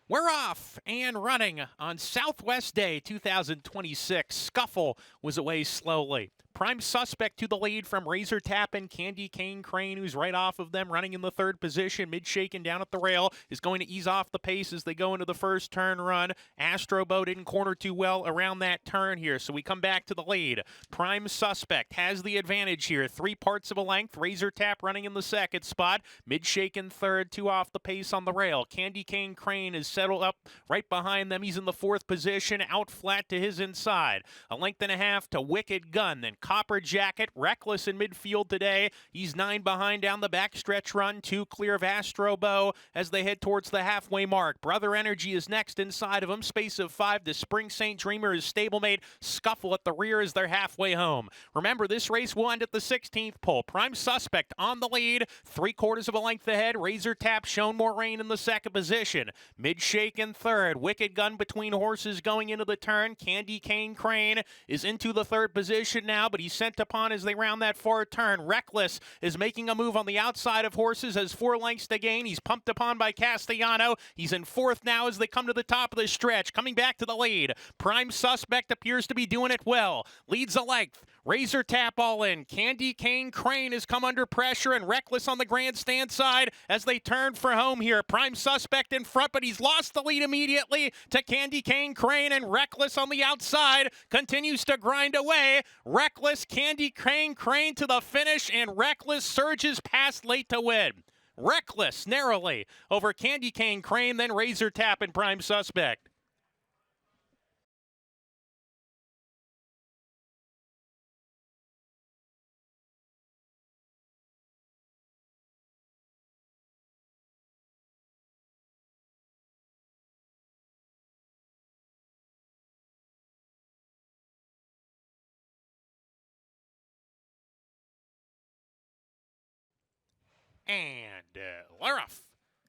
We're off and running on Southwest Day 2026. Scuffle was away slowly. Prime suspect to the lead from Razor Tap and Candy Cane Crane, who's right off of them, running in the third position. Mid-shaken down at the rail, is going to ease off the pace as they go into the first turn run. Astrobo didn't corner too well around that turn here, so we come back to the lead. Prime suspect has the advantage here. 3 parts of a length. Razor Tap running in the second spot. Mid-shaken third, 2 off the pace on the rail. Candy Cane Crane is settled up right behind them. He's in the fourth position, out flat to his inside. A length and a half to Wicked Gun, then Copper Jacket, Reckless in midfield today. He's 9 behind down the backstretch run, 2 clear of Astrobo as they head towards the halfway mark. Brother Energy is next inside of him. Space of 5 to Spring St. Dreamer, his stablemate. Scuffle at the rear as they're halfway home. Remember, this race will end at the 16th pole. Prime Suspect on the lead, 3/4 of a length ahead. Razor Tap shown more rain in the second position. Mid-shaken third. Wicked Gun between horses going into the turn. Candy Cane Crane is into the third position now, but he's sent upon as they round that far turn. Reckless is making a move on the outside of horses, has 4 lengths to gain. He's pumped upon by Castellano. He's in fourth now as they come to the top of the stretch. Coming back to the lead. Prime Suspect appears to be doing it well. Leads a length. Razor Tap all in. Candy Cane Crane has come under pressure, and Reckless on the grandstand side as they turn for home here. Prime Suspect in front, but he's lost the lead immediately to Candy Cane Crane, and Reckless on the outside continues to grind away. Reckless, Candy Cane Crane to the finish, and Reckless surges past late to win. Reckless narrowly over Candy Cane Crane, then Razor Tap and Prime Suspect. And we're off.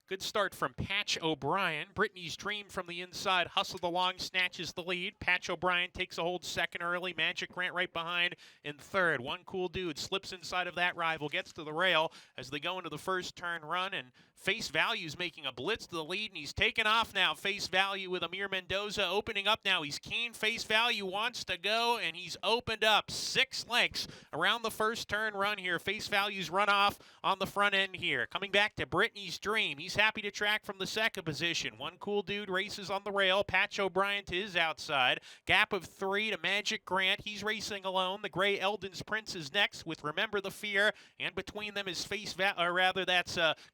Good start from Patch O'Brien. Brittany's Dream from the inside hustled along, snatches the lead. Patch O'Brien takes a hold second early. Magic Grant right behind in third. One Cool Dude slips inside of that rival, gets to the rail as they go into the first turn run, and Face Value's making a blitz to the lead, and he's taken off now. Face Value with Amir Mendoza opening up now. He's keen. Face Value wants to go, and he's opened up 6 lengths around the first turn run here. Face Value's run off on the front end here. Coming back to Brittany's Dream. He's happy to track from the second position. One Cool Dude races on the rail. Patch O'Brien to his outside. Gap of 3 to Magic Grant. He's racing alone. The gray Eldon's Prince is next with Remember the Fear, and between them is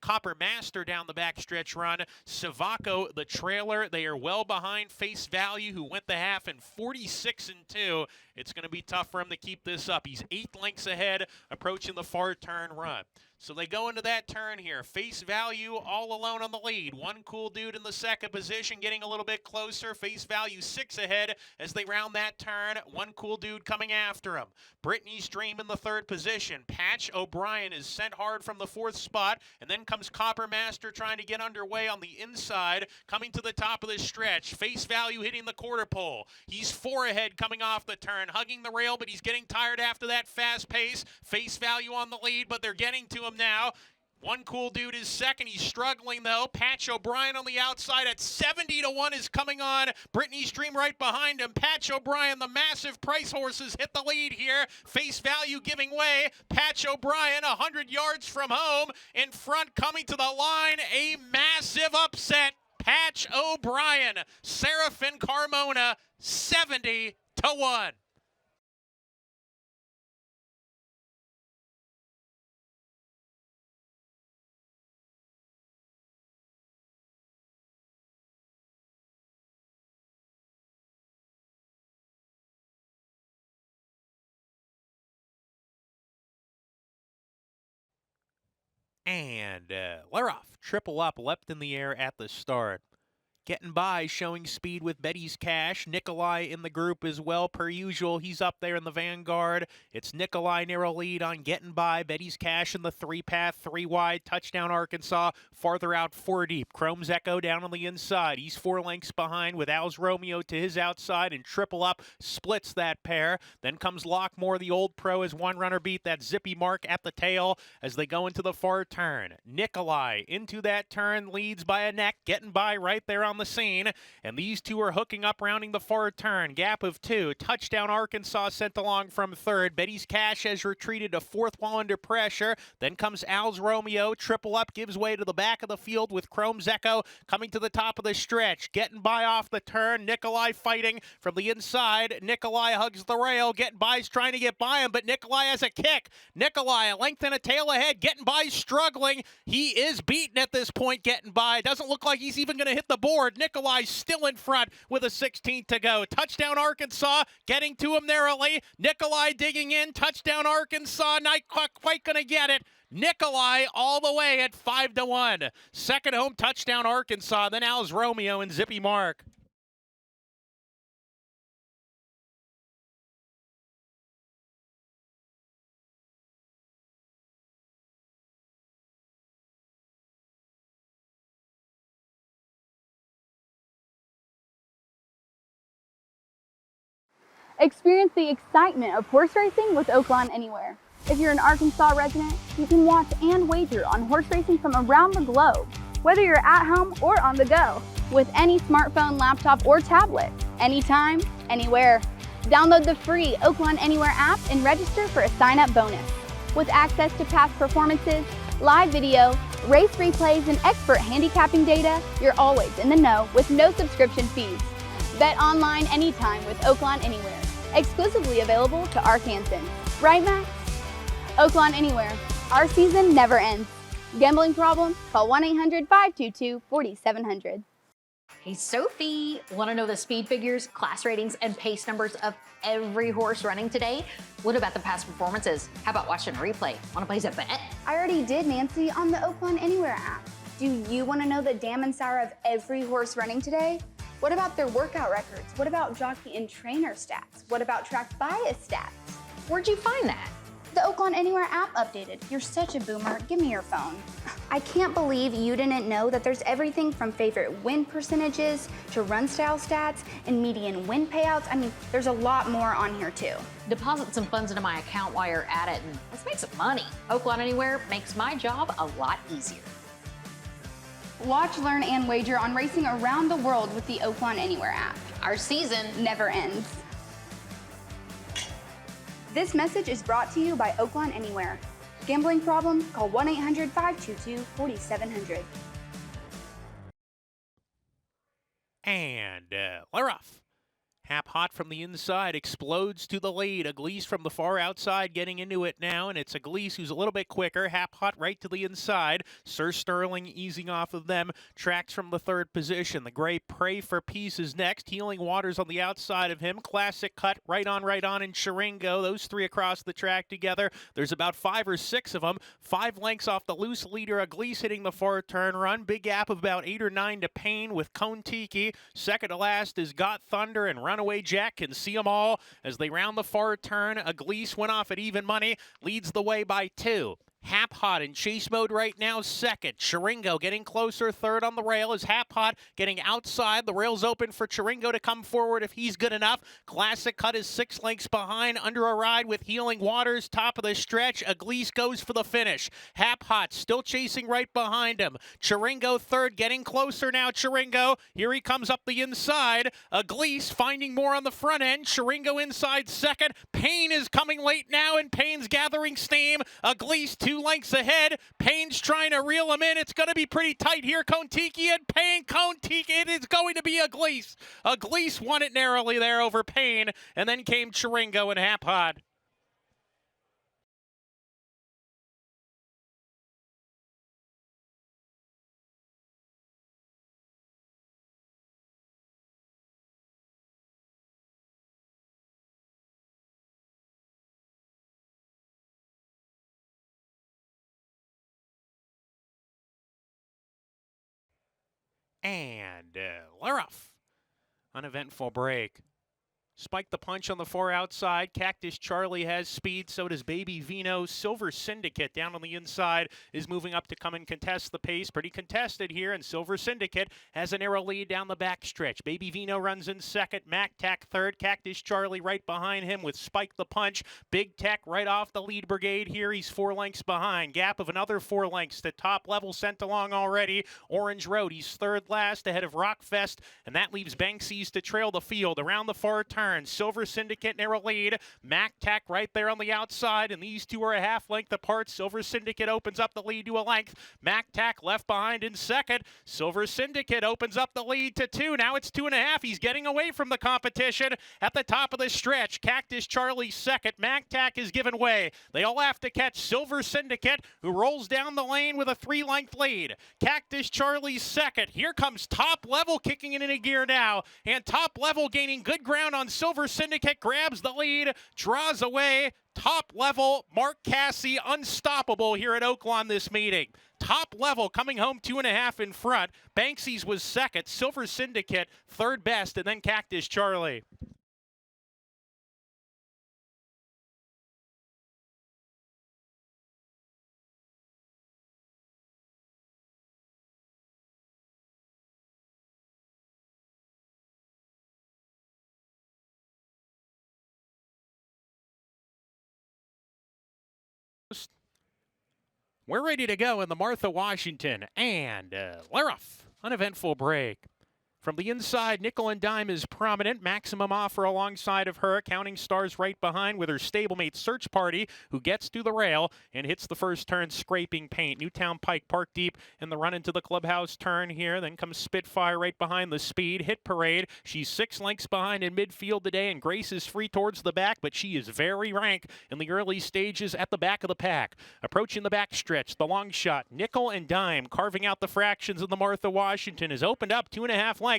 Copper Master down the backstretch run. Savaco, the trailer. They are well behind Face Value, who went the half in 46-2. It's going to be tough for him to keep this up. He's 8 lengths ahead, approaching the far turn run. So they go into that turn here. Face Value all alone on the lead. One Cool Dude in the second position, getting a little bit closer. Face Value 6 ahead as they round that turn. One Cool Dude coming after him. Brittany's Dream in the third position. Patch O'Brien is sent hard from the fourth spot, and then comes Copper Master trying to get underway on the inside, coming to the top of the stretch. Face Value hitting the quarter pole. He's 4 ahead coming off the turn, hugging the rail, but he's getting tired after that fast pace. Face Value on the lead, but they're getting to him now. One Cool Dude is second. He's struggling, though. Patch O'Brien on the outside at 70-1 is coming on. Brittany's Dream right behind him. Patch O'Brien, the massive price horses, hit the lead here. Face Value giving way. Patch O'Brien 100 yards from home. In front, coming to the line, a massive upset. Patch O'Brien, Seraphin Carmona, 70-1. And we're off. Triple up, leapt in the air at the start. Getting by, showing speed with Betty's Cash. Nikolai in the group as well, per usual. He's up there in the vanguard. It's Nikolai narrow lead on Getting By. Betty's Cash in the 3-path, 3 wide. Touchdown Arkansas, farther out 4 deep. Chrome's Echo down on the inside. He's 4 lengths behind with Al's Romeo to his outside, and Triple Up splits that pair. Then comes Lockmore, the old pro, as one runner beat that Zippy Mark at the tail as they go into the far turn. Nikolai into that turn, leads by a neck. Getting By right there on the scene, and these two are hooking up rounding the far turn. Gap of 2. Touchdown Arkansas sent along from third. Betty's Cash has retreated to fourth while under pressure. Then comes Al's Romeo. Triple up gives way to the back of the field with Chrome's Echo coming to the top of the stretch. Getting by off the turn. Nikolai fighting from the inside. Nikolai hugs the rail. Getting by is trying to get by him, but Nikolai has a kick. Nikolai, a length and a tail ahead. Getting by, struggling. He is beaten at this point, getting by. Doesn't look like he's even going to hit the board. Nikolai's still in front with a 16th to go. Touchdown Arkansas, getting to him narrowly. Nikolai digging in. Touchdown Arkansas, not quite going to get it. Nikolai all the way at 5-1. Second home touchdown Arkansas, then Al's Romeo and Zippy Mark. Experience the excitement of horse racing with Oaklawn Anywhere. If you're an Arkansas resident, you can watch and wager on horse racing from around the globe, whether you're at home or on the go, with any smartphone, laptop, or tablet, anytime, anywhere. Download the free Oaklawn Anywhere app and register for a sign-up bonus. With access to past performances, live video, race replays, and expert handicapping data, you're always in the know with no subscription fees. Bet online anytime with Oaklawn Anywhere. Exclusively available to Arkansans. Right, Max? Oaklawn Anywhere. Our season never ends. Gambling problem? Call 1-800-522-4700. Hey, Sophie, want to know the speed figures, class ratings, and pace numbers of every horse running today? What about the past performances? How about watching a replay? Want to place a bet? I already did, Nancy, on the Oaklawn Anywhere app. Do you want to know the dam and sour of every horse running today? What about their workout records? What about jockey and trainer stats? What about track bias stats? Where'd you find that? The Oaklawn Anywhere app updated. You're such a boomer. Give me your phone. I can't believe you didn't know that there's everything from favorite win percentages to run style stats and median win payouts. I mean, there's a lot more on here too. Deposit some funds into my account while you're at it and let's make some money. Oaklawn Anywhere makes my job a lot easier. Watch, learn, and wager on racing around the world with the Oaklawn Anywhere app. Our season never ends. This message is brought to you by Oaklawn Anywhere. Gambling problem? Call 1-800-522-4700. And Laroff. Hap hot from the inside, explodes to the lead. Aglise from the far outside getting into it now, and it's Aglise who's a little bit quicker. Hap hot right to the inside. Sir Sterling easing off of them. Tracks from the third position. The gray Pray for Peace is next. Healing Waters on the outside of him. Classic Cut right on, and Chiringo. Those three across the track together. There's about 5 or 6 of them. 5 lengths off the loose leader. Aglise hitting the far turn run. Big gap of about 8 or 9 to Payne with Kontiki. Second to last is Got Thunder, and Runaway Jack can see them all as they round the far turn. Aglise went off at even money, leads the way by 2. Hap Hot in chase mode right now, second. Chiringo getting closer, third on the rail is Hap Hot getting outside. The rail's open for Chiringo to come forward if he's good enough. Classic Cut is 6 lengths behind, under a ride with Healing Waters, top of the stretch. Aglise goes for the finish. Hap Hot still chasing right behind him. Chiringo third, getting closer now. Chiringo, here he comes up the inside. Aglise finding more on the front end. Chiringo inside second. Payne is coming late now, and Payne's gathering steam. Aglise 2 lengths ahead. Payne's trying to reel him in. It's going to be pretty tight here. Kontiki and Payne. Kontiki, it is going to be Aglise. Aglise won it narrowly there over Payne, and then came Chiringo and Hap Hot. And Laroff. Uneventful break. Spike the punch on the far outside. Cactus Charlie has speed, so does Baby Vino. Silver Syndicate down on the inside is moving up to come and contest the pace. Pretty contested here, and Silver Syndicate has a narrow lead down the backstretch. Baby Vino runs in second. Mac Tac third. Cactus Charlie right behind him with Spike the punch. Big Tech right off the lead brigade here. He's 4 lengths behind. Gap of another 4 lengths to top level sent along already. Orange Road, he's third last ahead of Rockfest, and that leaves Banksy's to trail the field around the far turn. Silver Syndicate narrow lead. Mac Tac right there on the outside, and these two are a half length apart. Silver Syndicate opens up the lead to a length. Mac Tac left behind in second. Silver Syndicate opens up the lead to 2. Now it's 2.5. He's getting away from the competition at the top of the stretch. Cactus Charlie second. Mac Tac is given way. They all have to catch Silver Syndicate, who rolls down the lane with a 3-length lead. Cactus Charlie second. Here comes Top Level kicking it into gear now, and Top Level gaining good ground on Silver Syndicate, grabs the lead, draws away. Top Level, Mark Cassie, unstoppable here at Oaklawn this meeting. Top Level coming home 2.5 in front. Banksy's was second. Silver Syndicate third best, and then Cactus Charlie. We're ready to go in the Martha Washington and Laroff. Uneventful break. From the inside, Nickel and Dime is prominent. Maximum Offer alongside of her. Counting Stars right behind with her stablemate Search Party, who gets to the rail and hits the first turn, scraping paint. Newtown Pike Park deep in the run into the clubhouse turn here. Then comes Spitfire right behind the speed. Hit Parade. She's 6 lengths behind in midfield today, and Grace is free towards the back, but she is very rank in the early stages at the back of the pack. Approaching the back stretch, the long shot. Nickel and Dime carving out the fractions in the Martha Washington is opened up 2.5 lengths.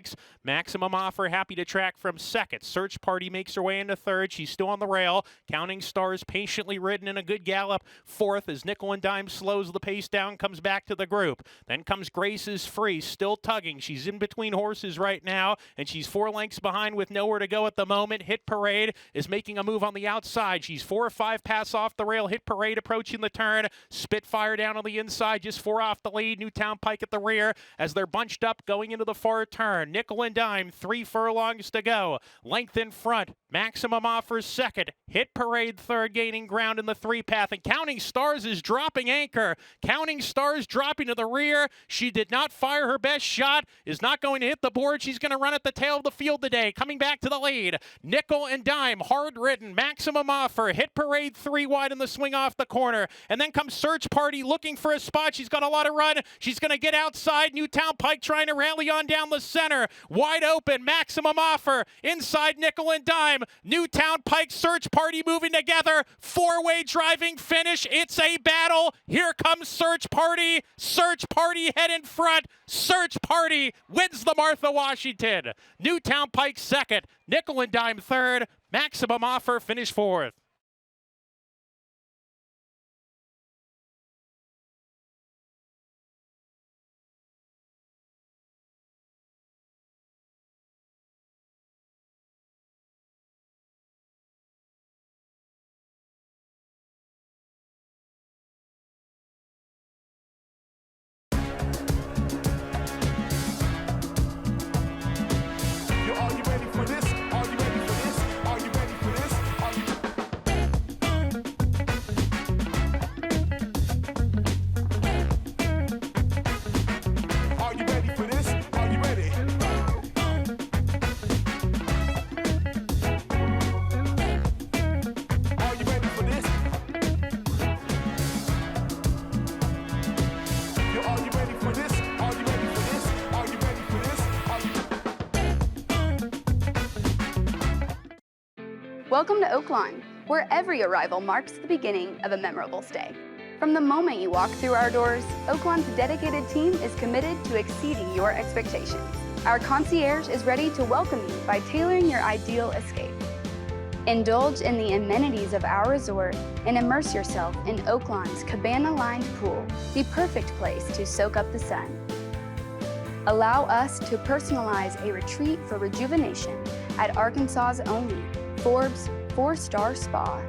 Maximum Offer happy to track from second. Search Party makes her way into third. She's still on the rail. Counting Stars patiently ridden in a good gallop. Fourth as Nickel and Dime slows the pace down, comes back to the group. Then comes Grace is free, still tugging. She's in between horses right now, and she's 4 lengths behind with nowhere to go at the moment. Hit Parade is making a move on the outside. She's 4 or 5 pass off the rail. Hit Parade approaching the turn. Spitfire down on the inside, just 4 off the lead. Newtown Pike at the rear as they're bunched up going into the far turn. Nickel and Dime, 3 furlongs to go. Length in front. Maximum Offers second. Hit Parade third, gaining ground in the 3-path. And Counting Stars is dropping anchor. Counting Stars dropping to the rear. She did not fire her best shot. Is not going to hit the board. She's going to run at the tail of the field today. Coming back to the lead. Nickel and Dime, hard ridden. Maximum Offer. Hit Parade 3 wide in the swing off the corner. And then comes Search Party looking for a spot. She's got a lot of run. She's going to get outside. Newtown Pike trying to rally on down the center. Wide open. Maximum Offer. Inside Nickel and Dime. Newtown Pike, Search Party moving together. 4-way driving finish. It's a battle. Here comes Search Party. Search Party head in front. Search Party wins the Martha Washington. Newtown Pike second. Nickel and Dime third. Maximum Offer finish fourth. Are you ready for this? Are you ready for this? Are you ready for this? Are you ready for this? Are you ready? Are you ready for this? Are you ready for this? Are you ready for this? Are you ready for this? Are you Welcome to Oaklawn, where every arrival marks the beginning of a memorable stay. From the moment you walk through our doors, Oaklawn's dedicated team is committed to exceeding your expectations. Our concierge is ready to welcome you by tailoring your ideal escape. Indulge in the amenities of our resort and immerse yourself in Oaklawn's cabana-lined pool, the perfect place to soak up the sun. Allow us to personalize a retreat for rejuvenation at Arkansas's only Forbes 4-star spa.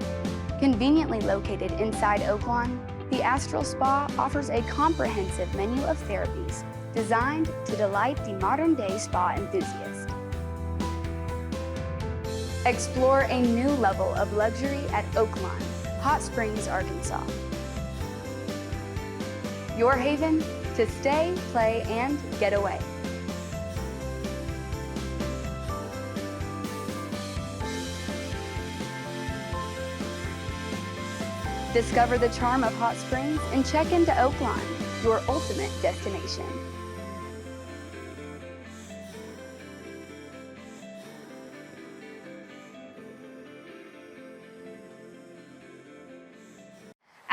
Conveniently located inside Oaklawn, the Astral Spa offers a comprehensive menu of therapies designed to delight the modern-day spa enthusiast. Explore a new level of luxury at Oaklawn, Hot Springs, Arkansas. Your haven to stay, play, and get away. Discover the charm of Hot Springs and check into Oaklawn, your ultimate destination.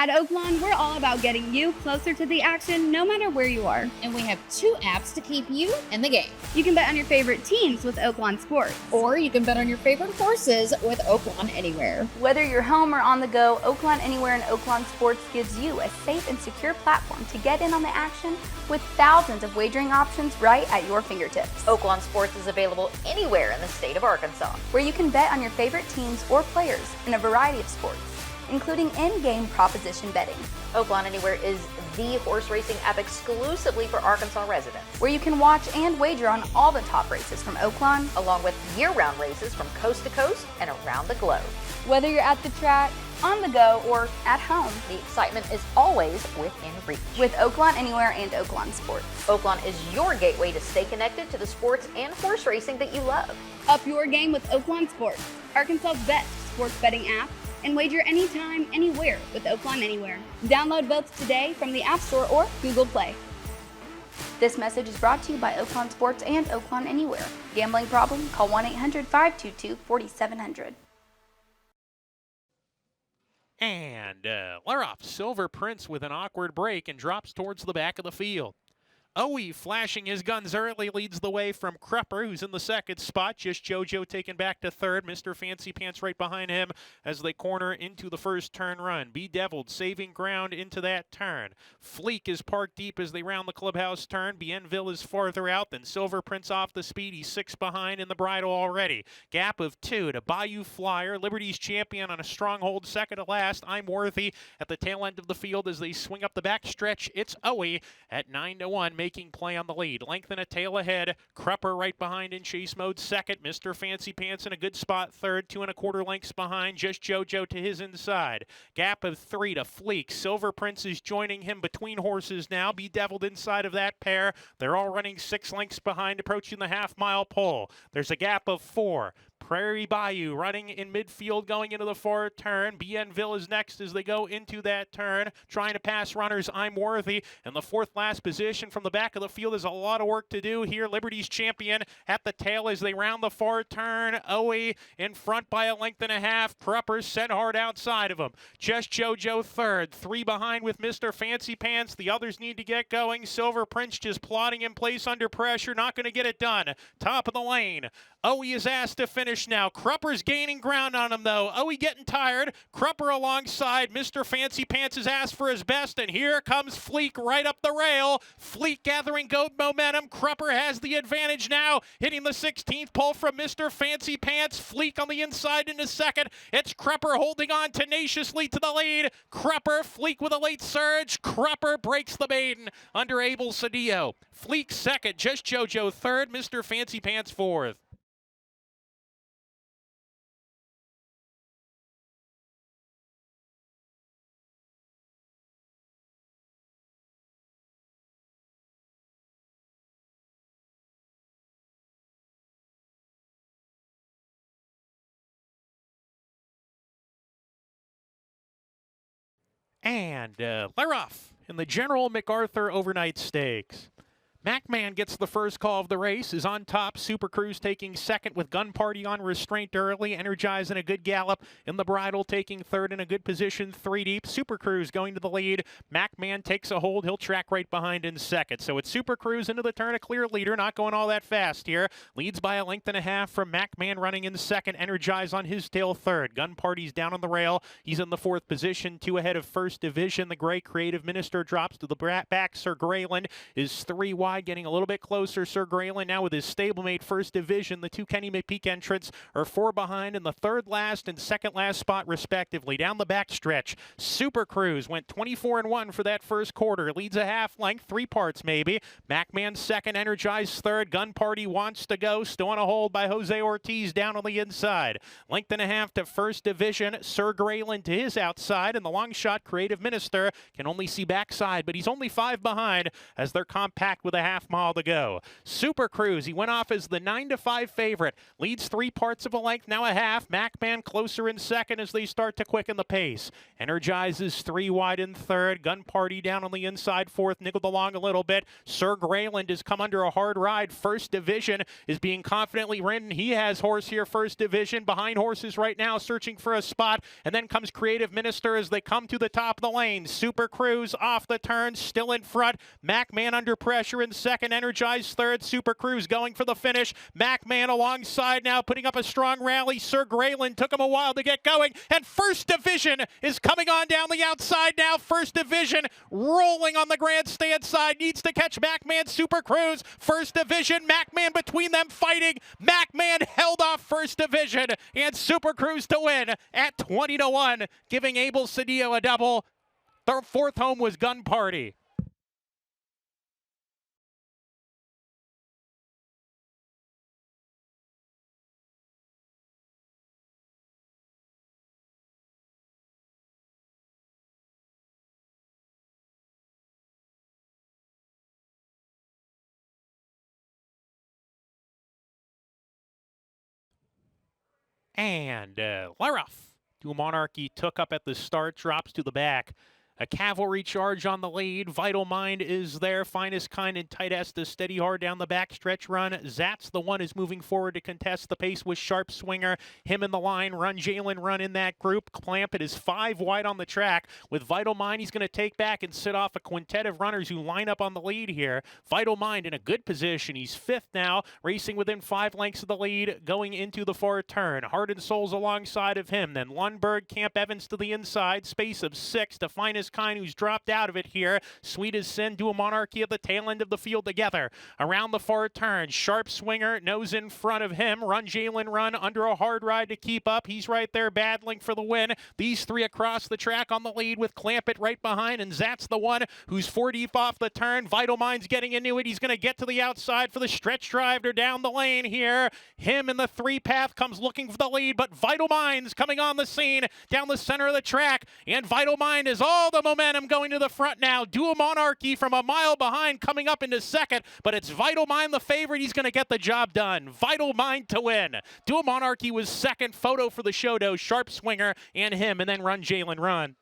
At Oaklawn, we're all about getting you closer to the action no matter where you are. And we have 2 apps to keep you in the game. You can bet on your favorite teams with Oaklawn Sports. Or you can bet on your favorite horses with Oaklawn Anywhere. Whether you're home or on the go, Oaklawn Anywhere and Oaklawn Sports gives you a safe and secure platform to get in on the action with thousands of wagering options right at your fingertips. Oaklawn Sports is available anywhere in the state of Arkansas. Where you can bet on your favorite teams or players in a variety of sports, including in-game proposition betting. Oaklawn Anywhere is the horse racing app exclusively for Arkansas residents, Where you can watch and wager on all the top races from Oaklawn, along with year-round races from coast to coast and around the globe. whether you're at the track, on the go, or at home. The excitement is always within reach. With Oaklawn Anywhere and Oaklawn Sports. Oaklawn is your gateway to stay connected to the sports and horse racing that you love. Up your game with Oaklawn Sports, Arkansas's best sports betting app, and wager anytime, anywhere with Oaklawn Anywhere. Download both today from the App Store or Google Play. This message is brought to you by Oaklawn Sports and Oaklawn Anywhere. Gambling problem? Call 1-800-522-4700. And Leroff, Silver Prince with an awkward break and drops towards the back of the field. Owe flashing his guns early leads the way from Krupper, who's in the second spot. Just JoJo taken back to third. Mr. Fancy Pants right behind him as they corner into the first turn run. Bedeviled saving ground into that turn. Fleek is parked deep as they round the clubhouse turn. Bienville is farther out than Silver Prince off the speed. He's 6 behind in the bridle already. Gap of 2 to Bayou Flyer. Liberty's champion on a stronghold second to last. I'm Worthy at the tail end of the field as they swing up the back stretch. It's Owe at 9-1. Making play on the lead. Lengthen a tail ahead. Krupper right behind in chase mode second. Mr. Fancy Pants in a good spot third. 2 1/4 lengths behind. Just JoJo to his inside. Gap of 3 to Fleek. Silver Prince is joining him between horses now. Bedeviled inside of that pair. They're all running 6 lengths behind, approaching the half-mile pole. There's a gap of 4. Prairie Bayou running in midfield going into the far turn. Bienville is next as they go into that turn. Trying to pass runners. I'm Worthy. And the 4th last position from the back of the field is a lot of work to do here. Liberty's champion at the tail as they round the far turn. Owe in front by a length and a half. Krupper's set hard outside of him. Just JoJo third. 3 behind with Mr. Fancy Pants. The others need to get going. Silver Prince just plodding in place under pressure. Not going to get it done. Top of the lane. Owe is asked to finish now. Krupper's gaining ground on him, though. Owe getting tired. Krupper alongside. Mr. Fancy Pants is asked for his best, and here comes Fleek right up the rail. Fleek gathering goat momentum. Krupper has the advantage now, hitting the 16th pole from Mr. Fancy Pants. Fleek on the inside into second. It's Krupper holding on tenaciously to the lead. Krupper, Fleek with a late surge. Krupper breaks the maiden under Abel Cedillo. Fleek second. Just JoJo third. Mr. Fancy Pants fourth. And Leroff in the General MacArthur Overnight Stakes. MacMan gets the first call of the race, is on top. Super Cruise taking second with Gun Party on restraint early. Energize in a good gallop in the bridle, taking third in a good position, 3 deep. Super Cruise going to the lead. MacMan takes a hold. He'll track right behind in second. So it's Super Cruise into the turn, a clear leader, not going all that fast here. Leads by a length and a half from MacMan running in second. Energize on his tail third. Gun Party's down on the rail. He's in the 4th position, 2 ahead of First Division. The Gray Creative Minister drops to the back. Sir Grayland is 3 wide. wide, getting a little bit closer. Sir Graylin now with his stablemate First Division. The two Kenny McPeak entrants are 4 behind in the third last and second last spot, respectively. Down the backstretch, Super Cruise went 24-1 for that first quarter. Leads a half length, 3 parts maybe. MacMan second, Energized third. Gun Party wants to go. Still on a hold by Jose Ortiz down on the inside. Length and a half to First Division. Sir Graylin to his outside, and the long shot Creative Minister can only see backside, but he's only 5 behind as they're compact with a half mile to go. Super Cruise, he went off as the 9-5 favorite. Leads 3 parts of a length, now a half. MacMan closer in second as they start to quicken the pace. Energizes 3 wide in third. Gun Party down on the inside fourth, nickled along a little bit. Sir Graylin has come under a hard ride. First Division is being confidently ridden. He has horse here, First Division. Behind horses right now, searching for a spot. And then comes Creative Minister as they come to the top of the lane. Super Cruise off the turn, still in front. MacMan under pressure in second. Energized third. Super Cruise going for the finish. MacMan alongside now, putting up a strong rally. Sir Graylin took him a while to get going. And First Division is coming on down the outside now. First Division rolling on the grandstand side. Needs to catch MacMan. Super Cruise. First Division. MacMan between them fighting. MacMan held off First Division. And Super Cruise to win at 20-1, giving Abel Cedillo a double. Their fourth home was Gun Party. And Laroff, to Monarchy, took up at the start, drops to the back. A cavalry charge on the lead. Vital Mind is there. Finest Kind and Tight Estes steady hard down the back stretch run. Zat's the one is moving forward to contest the pace with Sharp Swinger. Him in the line. Run Jalen Run in that group. Clampett is 5 wide on the track. With Vital Mind, he's going to take back and sit off a quintet of runners who line up on the lead here. Vital Mind in a good position. He's 5th now, racing within 5 lengths of the lead, going into the far turn. Heart and Souls alongside of him. Then Lundberg, Camp Evans to the inside. Space of 6 to Finest Kind, who's dropped out of it here. Sweet as Sin, Dual Monarchy at the tail end of the field together. Around the far turn, Sharp Swinger, nose in front of him. Run Jalen Run under a hard ride to keep up. He's right there battling for the win. These 3 across the track on the lead with Clampett right behind, and Zat's the one who's 4 deep off the turn. Vital Mind's getting into it. He's going to get to the outside for the stretch drive to down the lane here. Him in the 3 path comes looking for the lead, but Vital Mind's coming on the scene down the center of the track, and Vital Mind is all the momentum going to the front now. Dual Monarchy from a mile behind coming up into second, but it's Vital Mind the favorite. He's going to get the job done. Vital Mind to win. Dual Monarchy was second. Photo for the show, though. Sharp Swinger and him, and then Run Jalen Run.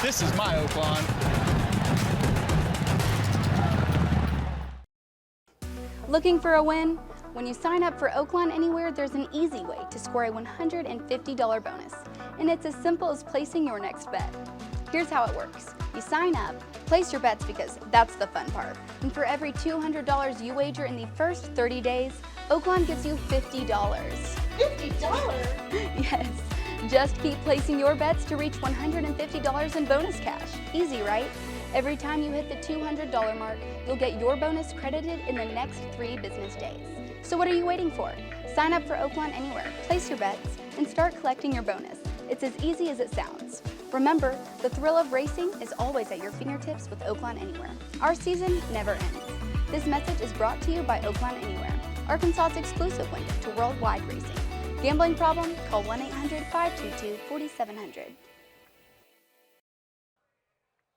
This is my Oaklawn. Looking for a win? When you sign up for Oaklawn Anywhere, there's an easy way to score a $150 bonus, and it's as simple as placing your next bet. Here's how it works. You sign up, place your bets because that's the fun part, and for every $200 you wager in the first 30 days, Oaklawn gives you $50. $50? Yes. Just keep placing your bets to reach $150 in bonus cash. Easy, right? Every time you hit the $200 mark, you'll get your bonus credited in the next 3 business days. So what are you waiting for? Sign up for Oaklawn Anywhere, place your bets, and start collecting your bonus. It's as easy as it sounds. Remember, the thrill of racing is always at your fingertips with Oaklawn Anywhere. Our season never ends. This message is brought to you by Oaklawn Anywhere, Arkansas's exclusive window to worldwide racing. Gambling problem? Call 1-800-522-4700.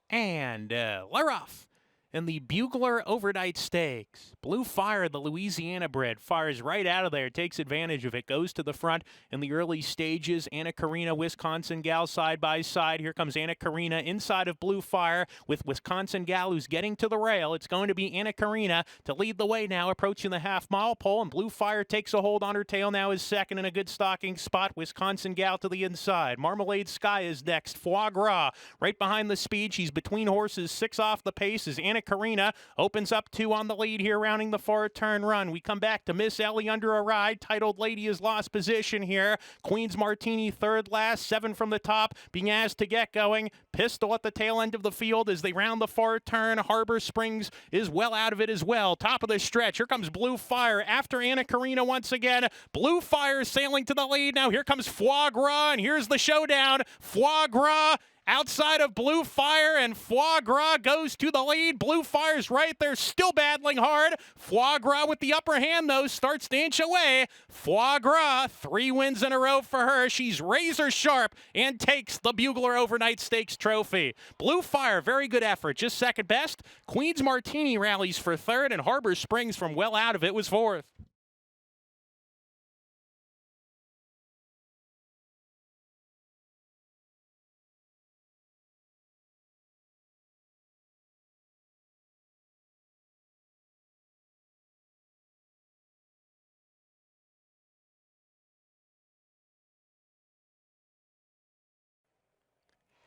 And Laroff in the Bugler Overnight Stakes. Blue Fire, the Louisiana bred, fires right out of there, takes advantage of it, goes to the front in the early stages. Anna Karina, Wisconsin gal, side by side. Here comes Anna Karina inside of Blue Fire with Wisconsin gal who's getting to the rail. It's going to be Anna Karina to lead the way now, approaching the half-mile pole, and Blue Fire takes a hold on her tail now, is second in a good stalking spot. Wisconsin gal to the inside. Marmalade Sky is next. Foie Gras right behind the speed. She's between horses, 6 off the pace as Anna Karina opens up 2 on the lead here, rounding the far turn run. We come back to Miss Ellie under a ride. Titled Lady has lost position here. Queen's Martini third last, 7 from the top, being asked to get going. Pistol at the tail end of the field as they round the far turn. Harbor Springs is well out of it as well. Top of the stretch. Here comes Blue Fire after Anna Karina once again. Blue Fire sailing to the lead. Now here comes Foie Gras, and here's the showdown. Foie Gras outside of Blue Fire, and Foie Gras goes to the lead. Blue Fire's right there, still battling hard. Foie Gras with the upper hand, though, starts to inch away. Foie Gras, 3 wins in a row for her. She's razor sharp and takes the Bugler Overnight Stakes trophy. Blue Fire, very good effort, just second best. Queen's Martini rallies for third, and Harbor Springs from well out of it was fourth.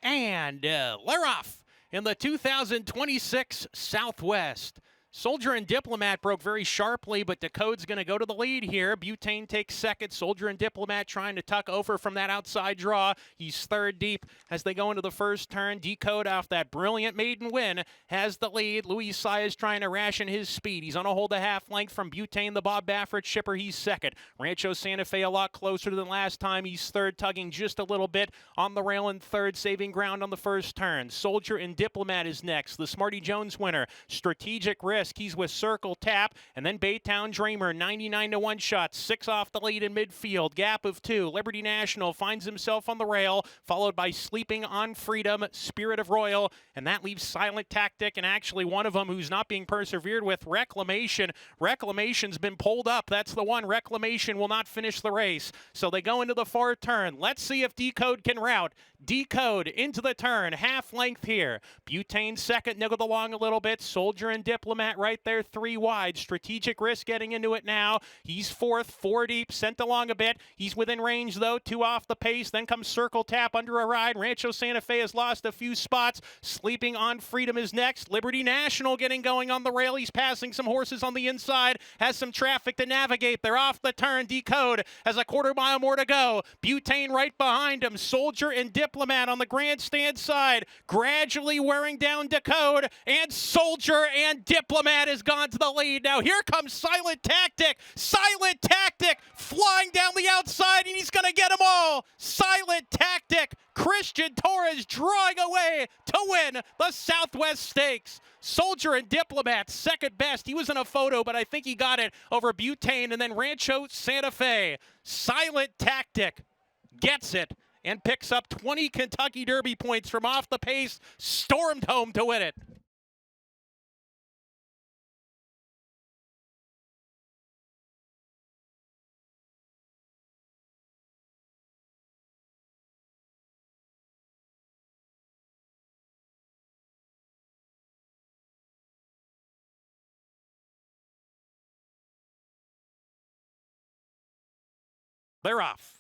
And they're off in the 2026 Southwest. Soldier and Diplomat broke very sharply, but Decode's going to go to the lead here. Butane takes second. Soldier and Diplomat trying to tuck over from that outside draw. He's third deep as they go into the first turn. Decode, off that brilliant maiden win, has the lead. Louis Saez trying to ration his speed. He's on a hold a half length from Butane, the Bob Baffert shipper. He's second. Rancho Santa Fe a lot closer than last time. He's third, tugging just a little bit on the rail in third, saving ground on the first turn. Soldier and Diplomat is next. The Smarty Jones winner. Strategic Risk. He's with Circle Tap, and then Baytown Dreamer, 99-1 shots, 6 off the lead in midfield. Gap of 2. Liberty National finds himself on the rail, followed by Sleeping on Freedom, Spirit of Royal, and that leaves Silent Tactic, and actually one of them who's not being persevered with, Reclamation. Reclamation's been pulled up. That's the one. Reclamation will not finish the race. So they go into the far turn. Let's see if Decode can route. Decode into the turn, half length here. Butane second, niggled along a little bit. Soldier and Diplomat right there, 3 wide. Strategic Risk getting into it now. He's fourth, 4 deep, sent along a bit. He's within range though, 2 off the pace. Then comes Circle Tap under a ride. Rancho Santa Fe has lost a few spots. Sleeping on Freedom is next. Liberty National getting going on the rail. He's passing some horses on the inside. Has some traffic to navigate. They're off the turn. Decode has a quarter mile more to go. Butane right behind him. Soldier and Diplomat on the grandstand side, gradually wearing down Decode, and Soldier and Diplomat has gone to the lead. Now here comes Silent Tactic. Silent Tactic flying down the outside, and he's going to get them all. Silent Tactic. Christian Torres drawing away to win the Southwest Stakes. Soldier and Diplomat, second best. He was in a photo, but I think he got it over Butane, and then Rancho Santa Fe. Silent Tactic gets it and picks up 20 Kentucky Derby points from off the pace, stormed home to win it. They're off.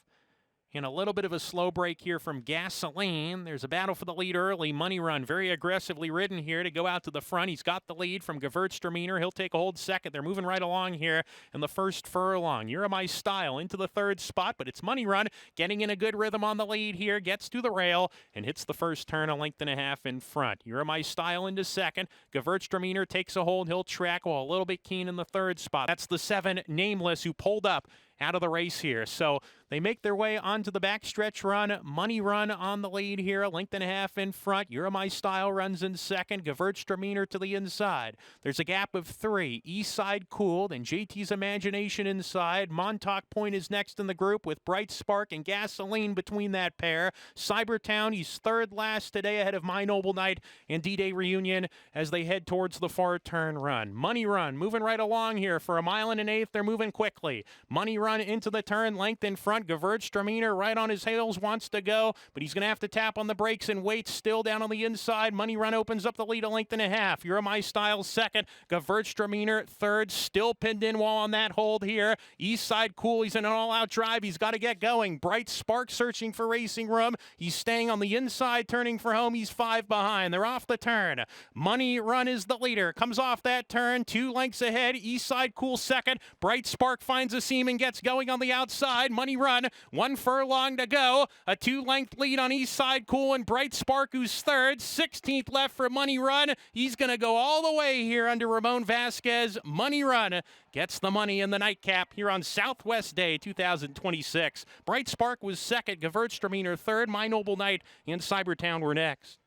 In a little bit of a slow break here from Gasoline. There's a battle for the lead early. Money Run very aggressively ridden here to go out to the front. He's got the lead from Gewürztraminer. He'll take a hold second. They're moving right along here in the first furlong. You're My Style into the third spot, but it's Money Run getting in a good rhythm on the lead here. Gets to the rail and hits the first turn a length and a half in front. You're My Style into second. Gewürztraminer takes a hold. He'll track while a little bit keen in the third spot. That's the 7 Nameless who pulled up out of the race here. So they make their way onto the backstretch run. Money Run on the lead here, a length and a half in front. You're My Style runs in second. Gewürztraminer to the inside. There's a gap of 3. Eastside Cool, then JT's Imagination inside. Montauk Point is next in the group with Bright Spark and Gasoline between that pair. Cybertown, he's third last today ahead of My Noble Knight and D-Day Reunion as they head towards the far turn run. Money Run moving right along here for a mile and an eighth. They're moving quickly. Money Run into the turn, length in front. Gewürztraminer right on his heels, wants to go, but he's going to have to tap on the brakes and wait still down on the inside. Money Run opens up the lead a length and a half. You're My Style second. Gewürztraminer third, still pinned in while on that hold here. Eastside Cool, he's in an all-out drive. He's got to get going. Bright Spark searching for racing room. He's staying on the inside, turning for home. He's 5 behind. They're off the turn. Money Run is the leader. Comes off that turn, 2 lengths ahead. Eastside Cool second. Bright Spark finds a seam and gets going on the outside. Money Run, 1 furlong to go. A 2-length lead on Eastside Cool and Bright Spark, who's third. 16th left for Money Run. He's going to go all the way here under Ramon Vasquez. Money Run gets the money in the nightcap here on Southwest Day 2026. Bright Spark was second. Gewürztraminer third. My Noble Knight and Cybertown were next.